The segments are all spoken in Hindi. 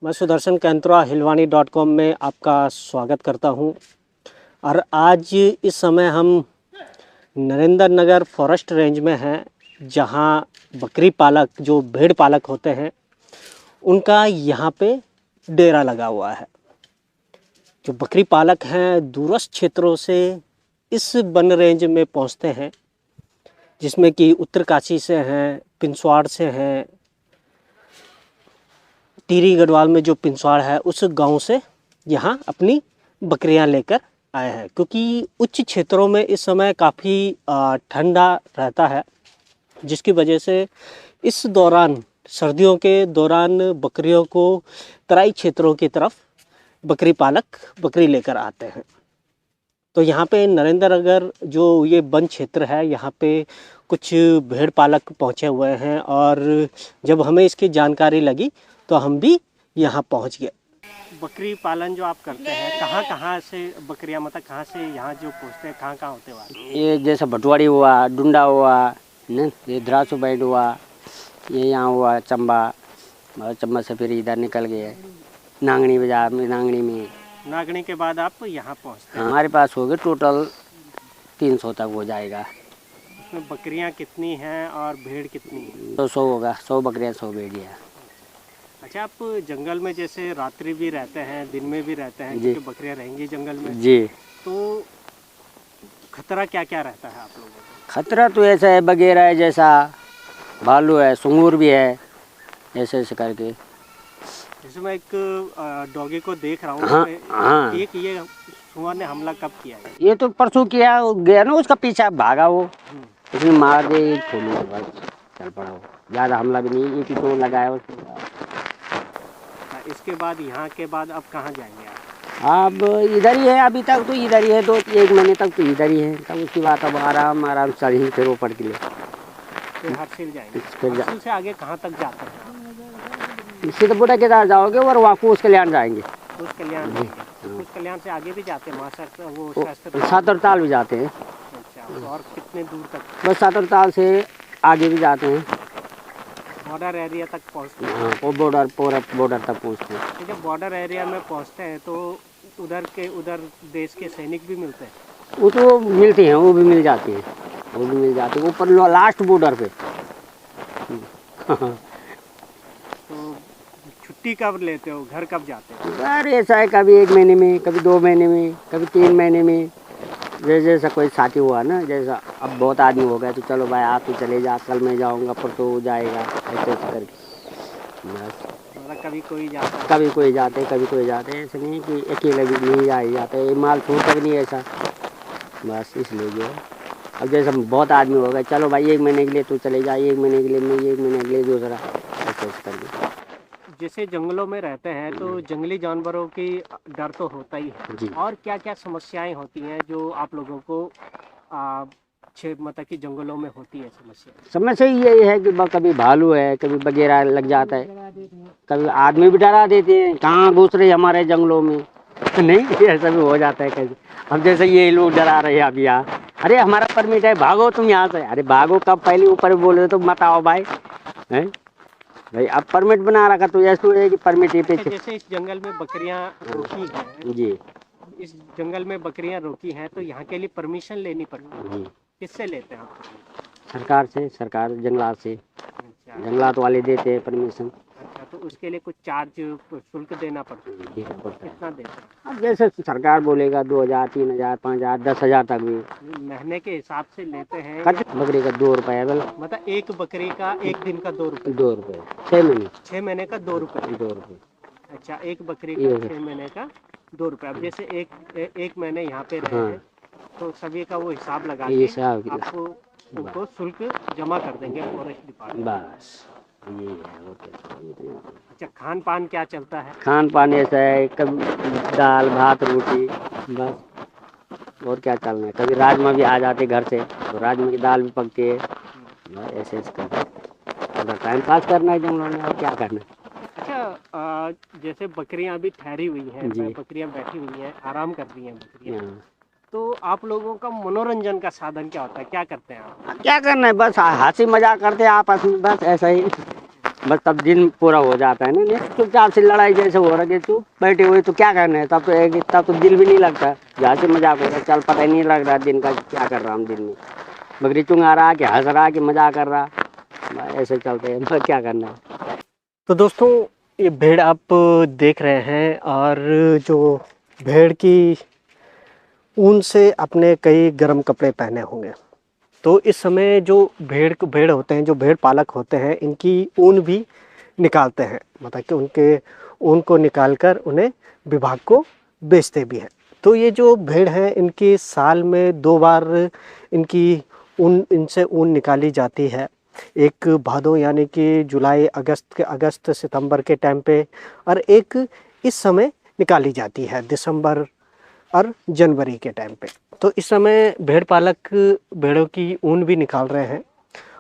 मैं सुदर्शन कैंत्रा हिलवानी.com में आपका स्वागत करता हूं। और आज इस समय हम नरेंद्र नगर फॉरेस्ट रेंज में हैं, जहां बकरी पालक जो भेड़ पालक होते हैं उनका यहां पे डेरा लगा हुआ है। जो बकरी पालक हैं दूरस्थ क्षेत्रों से इस वन रेंज में पहुंचते हैं, जिसमें कि उत्तरकाशी से हैं, पिंसवाड़ से हैं, टिहरी गढ़वाल में जो पिंसवाड़ है उस गांव से यहाँ अपनी बकरियां लेकर आए हैं। क्योंकि उच्च क्षेत्रों में इस समय काफ़ी ठंडा रहता है, जिसकी वजह से इस दौरान सर्दियों के दौरान बकरियों को तराई क्षेत्रों की तरफ बकरी पालक बकरी लेकर आते हैं। तो यहाँ पे नरेंद्र नगर जो ये वन क्षेत्र है, यहाँ पे कुछ भेड़ पालक पहुँचे हुए हैं और जब हमें इसकी जानकारी लगी तो हम भी यहाँ पहुँच गए। बकरी पालन जो आप करते हैं, कहाँ कहाँ से बकरियाँ, मतलब कहाँ से यहाँ जो पहुँचते हैं, कहाँ कहाँ होते हैं? ये जैसा भटवाड़ी हुआ, डुंडा हुआ न, ये द्रासो बैड हुआ, ये यहाँ हुआ चंबा, और चंबा से फिर इधर निकल गए नांगनी बाजार में। नागनी के बाद आप यहाँ पहुँचते हैं। हमारे पास हो गए टोटल 300 तक हो जाएगा। उसमें बकरियाँ कितनी हैं और भेड़ कितनी हैं? तो 100 होगा, 100 बकरियाँ 100 भेड़िया। अच्छा, आप जंगल में जैसे रात्रि भी रहते हैं, दिन में भी रहते हैं, क्योंकि बकरियां रहेंगी जंगल में जी, तो खतरा क्या क्या रहता है आप लोगों को? खतरा तो ऐसा है, बगैरा है, जैसा भालू है, सुंगूर भी है, ऐसे ऐसे करके। जैसे मैं एक डॉगी को देख रहा हूँ। हाँ, हाँ। एक ये सुअर ने हमला कब किया है? ये तो परसों किया, गया ना उसका पीछा, भागा वो, उसने मार दे खोलू के बाद चल पड़ा। वो ज़्यादा हमला भी नहीं, एक ही तो लगाया उसको। इसके बाद यहाँ के बाद अब कहाँ जाएंगे आप? अब इधर ही है, अभी तक तो इधर ही है, 1 महीने तक तो इधर ही है। तब उसकी बात अब आराम चल ही फिर ऊपर के लिए फिर हर्षिल जाएंगे। फिर हर्षिल से आगे कहाँ तक जाते हैं? सीधे बुढ़ा केदार जाओगे और वहाँ कूच कल्याण जाएंगे। कूच कल्याण जाएंगे। कूच कल्याण से आगे भी जाते हैं, वहाँ वो सातरताल भी जाते हैं। अच्छा, और कितने दूर तक? बस सातरताल से आगे भी जाते हैं, बॉर्डर एरिया तक पहुँचते हैं। हाँ, वो बॉर्डर तक पहुँचते हैं। तो जब बॉर्डर एरिया में पहुँचते हैं तो उधर देश के सैनिक भी मिलते हैं? वो तो मिलते हैं, वो भी मिल जाते हैं, वो भी मिल जाते हैं ऊपर लास्ट बॉर्डर पे। तो छुट्टी कब लेते हो, घर कब जाते हो? अरे ऐसा है, कभी 1 महीने में, कभी 2 महीने में, कभी 3 महीने में, जैसा कोई साथी हुआ ना। जैसा अब बहुत आदमी हो गया तो चलो भाई आप तो चले जा, कल मैं जाऊंगा, परसों तो जाएगा, ऐसे करके बस। मतलब कभी कोई जाता है, कभी कोई जाते, कभी कोई जाते, ऐसे नहीं कि अकेले भी नहीं जाते, ये माल छूटता भी नहीं ऐसा। बस इसलिए जो है, अब जैसा बहुत आदमी हो गया, चलो भाई 1 महीने के लिए तो चले जा, 1 महीने के लिए मैं, 1 महीने के लिए दूसरा, ऐसे करके। जैसे जंगलों में रहते हैं तो जंगली जानवरों की डर तो होता ही है। और क्या क्या समस्याएं होती हैं जो आप लोगों को मतलब कि जंगलों में होती है? समस्या यही है कि कभी भालू है, कभी बगेरा लग जाता है, कभी आदमी भी डरा देते हैं, कहाँ घुस रहे हमारे जंगलों में। नहीं, ऐसा भी हो जाता है कभी। अब जैसे ये लोग डरा रहे हैं अभी यहाँ, अरे हमारा परमिट है, भागो तुम यहाँ से। अरे भागो कब, पहले ऊपर बोल रहे तो मत आओ भाई, हैं भाई। अब परमिट बना रखा तो ऐसा है कि परमिट ही पे। जैसे इस जंगल में बकरियां रोकी हैं जी, इस जंगल में बकरियां रोकी हैं तो यहाँ के लिए परमिशन लेनी पड़ती है। किससे लेते हैं आप? सरकार से, सरकार जंगलात से, अच्छा, जंगलात वाले देते हैं परमिशन। अच्छा, तो उसके लिए कुछ शुल्क देना पड़ता है? कितना देते हैं? अब जैसे सरकार बोलेगा 2000, 3000, 5000, 10,000 तक भी महीने के हिसाब से लेते हैं? बकरी का 2 रुपये, मतलब एक बकरी का एक दिन का 2 रुपये? 2 रुपये 6 महीने, 6 महीने का 2 रुपये? 2 रुपये। अच्छा, एक बकरी का 6 महीने का 2 रुपये। अब जैसे एक महीने यहाँ पे रहे हैं तो सभी का वो हिसाब लगा के आपको उनको शुल्क जमा कर देंगे फॉरेस्ट डिपार्टमेंट। बस ये है। अच्छा, खान पान क्या चलता है? खान पान ऐसा है, कभी दाल भात रोटी, बस और क्या चलना है। कभी राजमा भी आ जाते घर से तो राजमा की दाल भी पकती है, ऐसे ऐसे करना, टाइम पास करना है जंगलों में, और क्या करना है। अच्छा, जैसे बकरियां अभी ठहरी हुई हैं, बकरियां बैठी हुई हैं, आराम कर रही हैं बकरियां, तो आप लोगों का मनोरंजन का साधन क्या होता है, क्या करते हैं आप? क्या करना है, बस हंसी मजाक करते हैं आपस में, बस ऐसा ही। बस तब दिन पूरा हो जाता है ना। नहीं चुपचाप से लड़ाई जैसे हो रहा है, चुप बैठे हुए तो क्या करना है, तब तो एक तब तो दिल भी नहीं लगता। जहाँ से मजाक हो रहा चल पता ही नहीं लग रहा दिन का क्या कर रहा हम दिन में। बकरी चुंगा रहा कि हंस रहा कि मजाक कर रहा, ऐसे चलते हैं, क्या करना है। तो दोस्तों ये भेड़ आप देख रहे हैं, और जो भेड़ की ऊन से आपने कई गर्म कपड़े पहने होंगे। तो इस समय जो भेड़ होते हैं, जो भेड़ पालक होते हैं, इनकी ऊन भी निकालते हैं, मतलब कि उनके ऊन को निकालकर उन्हें विभाग को बेचते भी हैं। तो ये जो भेड़ हैं, इनकी साल में 2 बार इनसे ऊन निकाली जाती है। एक भादों यानी कि जुलाई अगस्त सितंबर के टाइम पे, और एक इस समय निकाली जाती है दिसंबर और जनवरी के टाइम पे। तो इस समय भेड़ पालक भेड़ों की ऊन भी निकाल रहे हैं,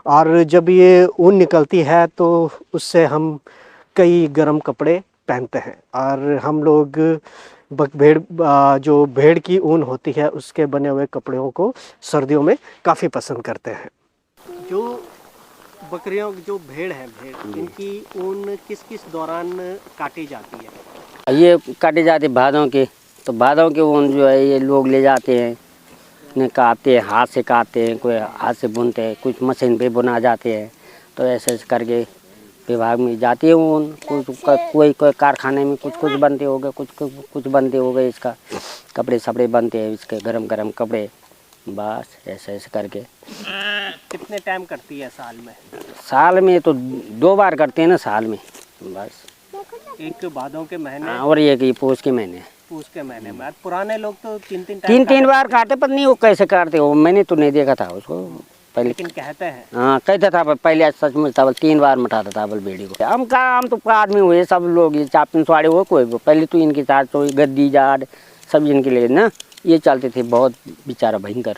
और जब ये ऊन निकलती है तो उससे हम कई गर्म कपड़े पहनते हैं, और हम लोग जो भेड़ की ऊन होती है उसके बने हुए कपड़ों को सर्दियों में काफ़ी पसंद करते हैं। जो बकरियों जो भेड़ इनकी ऊन किस किस दौरान काटी जाती है? ये काटे जाते भादों के, तो भादों के ऊन जो है ये लोग ले जाते हैं, ने काटते हैं, हाथ से काटते हैं, कोई हाथ से बुनते हैं, कुछ मशीन पे बुना जाते हैं। तो ऐसे ऐसे करके विभाग में जाती है ऊन। कोई कारखाने में कुछ बनते हो गए, कुछ बनते हो गए, इसका कपड़े सपड़े बनते हैं, इसके गरम कपड़े। बस ऐसे ऐसे करके। कितने टाइम करती है साल में? साल में तो 2 बार करते हैं ना साल में, बस। एक भादों के महीने और एक पूस के महीने। पूस के महीने में। पुराने लोग तो तीन बार काटे, पर नहीं वो कैसे काटते हो, मैंने तो नहीं देखा था उसको पहले। लेकिन कहते हैं, हाँ कहता था पहले, सच में था 3 बार मटाता था बेड़ी को। हम तो आदमी हुए सब लोग, ये 4 वाड़े हो कोई पहले तो इनकी चार तो गद्दी जाड़ सब इनके लिए ना ये चलते थे, बहुत बेचारा भयंकर।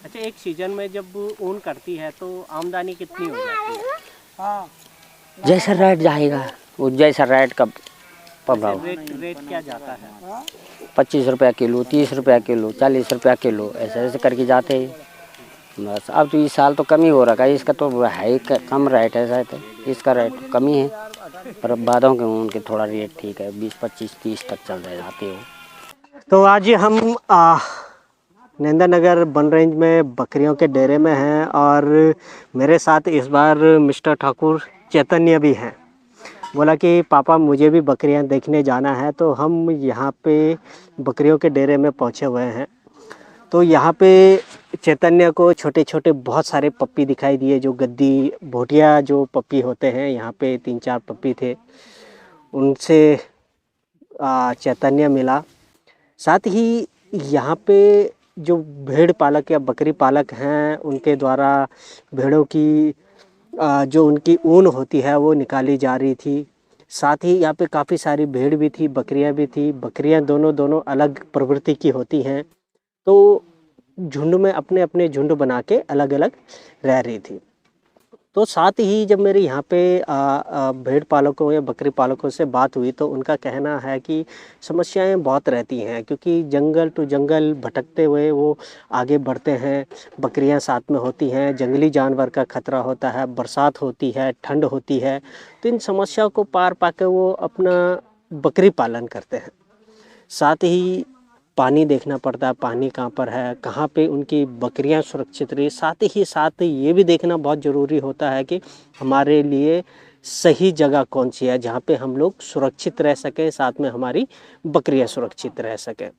अच्छा, एक सीजन में जब ऊन करती है तो आमदनी कितनी हो जाती है? हाँ, जैसा रेट जाएगा वो, जैसा रेट का प्रभाव। रेट क्या जाता है? 25 रुपया किलो, 30 रुपया किलो, 40 रुपया किलो, ऐसे ऐसे करके जाते हैं। बस अब तो इस साल तो कम ही हो रखा है, इसका तो है कम रेट है शायद, इसका रेट कम ही है। पर बादों के ऊन के थोड़ा रेट ठीक है, 20, 25, 30 तक चल रहे जाते हो। तो आज हम नंदा नगर वन रेंज में बकरियों के डेरे में हैं, और मेरे साथ इस बार मिस्टर ठाकुर चैतन्य भी हैं। बोला कि पापा मुझे भी बकरियां देखने जाना है, तो हम यहाँ पे बकरियों के डेरे में पहुँचे हुए हैं। तो यहाँ पे चैतन्य को छोटे छोटे बहुत सारे पप्पी दिखाई दिए, जो गद्दी भोटिया जो पप्पी होते हैं, यहाँ पे 3-4 पप्पी थे, उनसे चैतन्य मिला। साथ ही यहाँ पे जो भेड़ पालक या बकरी पालक हैं, उनके द्वारा भेड़ों की जो उनकी ऊन होती है वो निकाली जा रही थी। साथ ही यहाँ पे काफ़ी सारी भेड़ भी थी, बकरियाँ भी थी। बकरियाँ दोनों अलग प्रवृत्ति की होती हैं, तो झुंड में अपने अपने झुंड बना के अलग अलग रह रही थी। तो साथ ही जब मेरे यहाँ पे भेड़ पालकों या बकरी पालकों से बात हुई, तो उनका कहना है कि समस्याएं बहुत रहती हैं, क्योंकि जंगल टू जंगल भटकते हुए वो आगे बढ़ते हैं। बकरियां साथ में होती हैं, जंगली जानवर का खतरा होता है, बरसात होती है, ठंड होती है। तो इन समस्याओं को पार पाकर वो अपना बकरी पालन करते हैं। साथ ही पानी देखना पड़ता है, पानी कहाँ पर है, कहाँ पे उनकी बकरियां सुरक्षित रही। साथ ये भी देखना बहुत ज़रूरी होता है कि हमारे लिए सही जगह कौन सी है, जहाँ पे हम लोग सुरक्षित रह सकें, साथ में हमारी बकरियां सुरक्षित रह सकें।